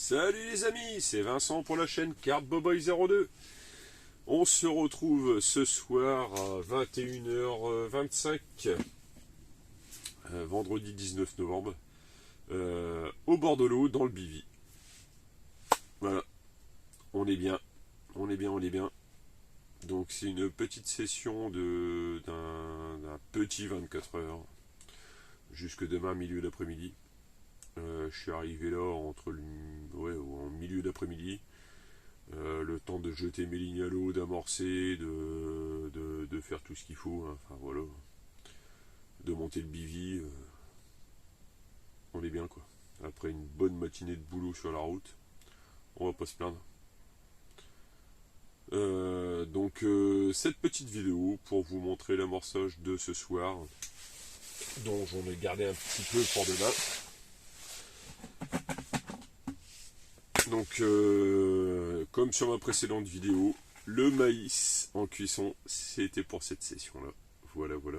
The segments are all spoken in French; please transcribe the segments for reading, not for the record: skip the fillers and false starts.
Salut les amis, c'est Vincent pour la chaîne Card Boboy 02. On se retrouve ce soir à 21h25, vendredi 19 novembre, au bord de l'eau, dans le bivy. Voilà, on est bien, on est bien, on est bien. Donc c'est une petite session d'un petit 24 heures, jusque demain milieu d'après-midi. Je suis arrivé là en milieu d'après-midi. Le temps de jeter mes lignes à l'eau, d'amorcer, de faire tout ce qu'il faut. Hein. Enfin voilà. De monter le bivy. On est bien quoi. Après une bonne matinée de boulot sur la route. On va pas se plaindre. Donc cette petite vidéo pour vous montrer l'amorçage de ce soir. Dont j'en ai gardé un petit peu pour demain. Donc, comme sur ma précédente vidéo, le maïs en cuisson, c'était pour cette session-là. Voilà, voilà.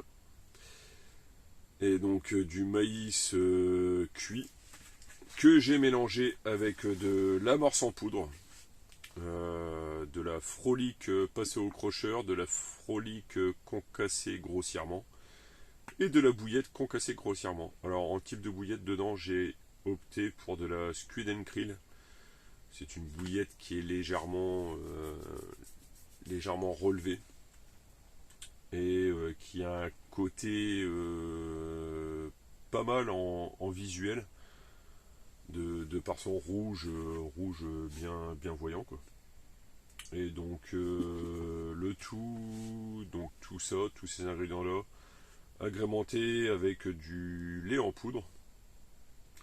Et donc, du maïs cuit, que j'ai mélangé avec de l'amorce en poudre, de la frolique passée au crocheur, de la frolique concassée grossièrement, et de la bouillette concassée grossièrement. Alors, en type de bouillette, dedans, j'ai opté pour de la Squid and Krill. C'est une bouillette qui est légèrement relevée et qui a un côté pas mal en visuel de par son rouge bien voyant quoi. Et donc le tout, donc tout ça, tous ces ingrédients là agrémentés avec du lait en poudre.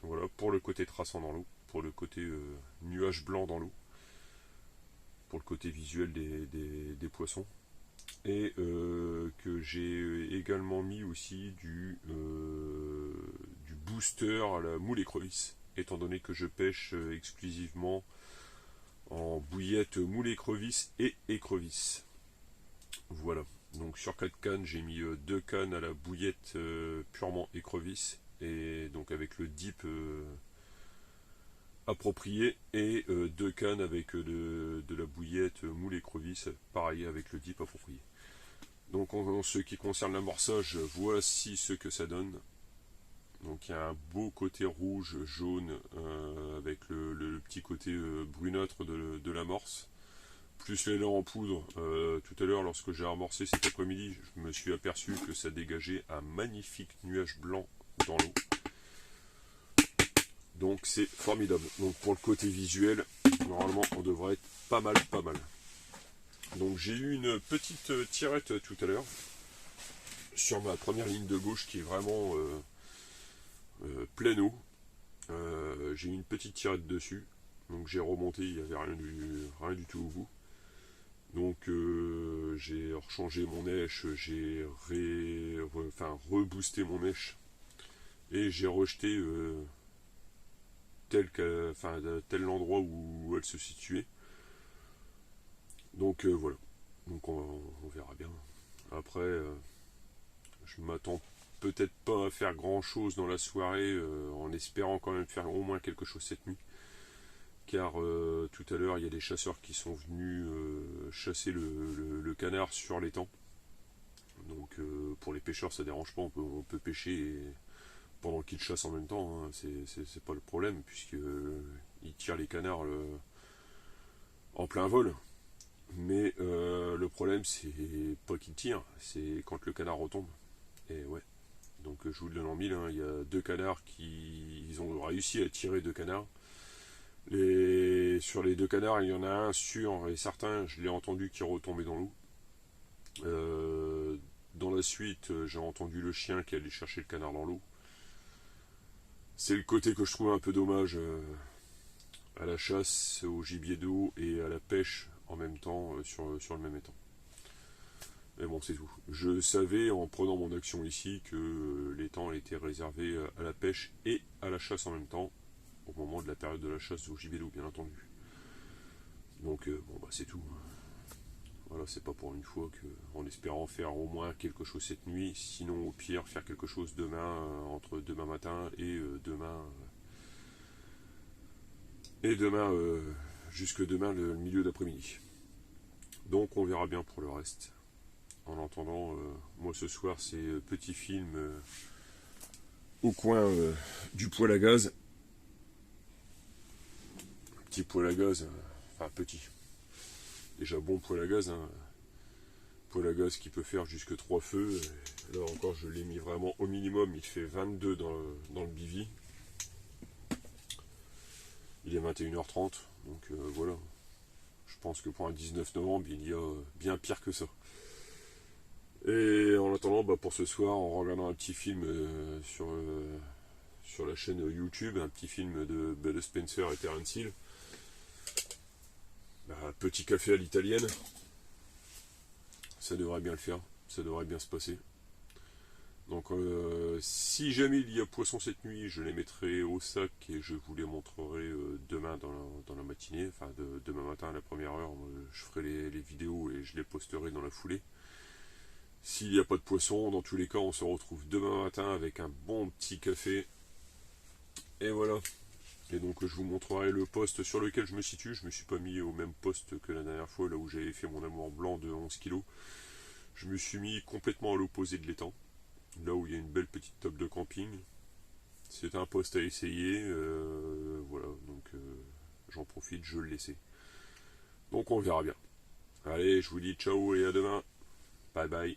Voilà pour le côté traçant dans l'eau. Pour le côté nuage blanc dans l'eau, pour le côté visuel des poissons, et que j'ai également mis aussi du booster à la moule écrevisse, étant donné que je pêche exclusivement en bouillette moule écrevisse et écrevisse. Voilà, donc sur 4 cannes, j'ai mis 2 cannes à la bouillette purement écrevisse, et donc avec le dip approprié, et 2 cannes avec de la bouillette moule écrevisse, pareil avec le dip approprié. Donc en ce qui concerne l'amorçage, voici ce que ça donne. Donc il y a un beau côté rouge, jaune, avec le petit côté brunâtre de l'amorce, plus l'élan en poudre. Tout à l'heure, lorsque j'ai amorcé cet après-midi, je me suis aperçu que ça dégageait un magnifique nuage blanc dans l'eau. Donc c'est formidable. Donc pour le côté visuel, normalement on devrait être pas mal. Donc j'ai eu une petite tirette tout à l'heure sur ma première ligne de gauche qui est vraiment pleine eau. J'ai eu une petite tirette dessus. Donc j'ai remonté, il n'y avait rien du tout au bout. Donc j'ai rechangé mon èche, j'ai reboosté mon èche et j'ai rejeté tel l'endroit où elle se situait. Donc voilà. Donc on verra bien. Après, je m'attends peut-être pas à faire grand chose dans la soirée, en espérant quand même faire au moins quelque chose cette nuit. Car tout à l'heure, il y a des chasseurs qui sont venus chasser le canard sur l'étang. Donc pour les pêcheurs, ça dérange pas, on peut pêcher pendant qu'ils chassent en même temps, hein. C'est pas le problème, puisque ils tirent les canards en plein vol. Mais le problème, c'est pas qu'ils tirent, c'est quand le canard retombe. Et ouais. Donc je vous le donne en mille, hein. Il y a 2 canards ils ont réussi à tirer 2 canards. Sur les 2 canards, il y en a un sûr et certain, je l'ai entendu qui retombait dans l'eau. Dans la suite, j'ai entendu le chien qui allait chercher le canard dans l'eau. C'est le côté que je trouve un peu dommage à la chasse, au gibier d'eau et à la pêche en même temps sur le même étang. Mais bon, c'est tout. Je savais en prenant mon action ici que l'étang était réservé à la pêche et à la chasse en même temps, au moment de la période de la chasse au gibier d'eau, bien entendu. Donc bon bah c'est tout. Voilà, c'est pas pour une fois que, en espérant faire au moins quelque chose cette nuit, sinon au pire faire quelque chose demain, entre demain matin et Et demain, jusque demain, le milieu d'après-midi. Donc on verra bien pour le reste. En attendant, moi ce soir c'est petit film au coin du poêle à gaz. Petit poêle à gaz, enfin petit. Déjà bon poêle à gaz, hein. Poêle à gaz qui peut faire jusque 3 feux. Là encore je l'ai mis vraiment au minimum, il fait 22 dans le bivy. Il est 21h30, donc voilà. Je pense que pour un 19 novembre, il y a bien pire que ça. Et en attendant, pour ce soir, en regardant un petit film sur la chaîne YouTube, un petit film de Bud Spencer et Terence Hill. Petit café à l'italienne. Ça devrait bien le faire, ça devrait bien se passer. Donc si jamais il y a poisson cette nuit, je les mettrai au sac et je vous les montrerai demain dans la matinée, enfin demain matin à la première heure, je ferai les vidéos et je les posterai dans la foulée. S'il n'y a pas de poisson, dans tous les cas on se retrouve demain matin avec un bon petit café. Et voilà. Et donc je vous montrerai le poste sur lequel je me situe. Je me suis pas mis au même poste que la dernière fois, là où j'avais fait mon amour blanc de 11 kg. Je me suis mis complètement à l'opposé de l'étang, là où il y a une belle petite table de camping. C'est un poste à essayer, voilà, donc j'en profite, je le laisse. Donc on verra bien. Allez, je vous dis ciao et à demain. Bye bye.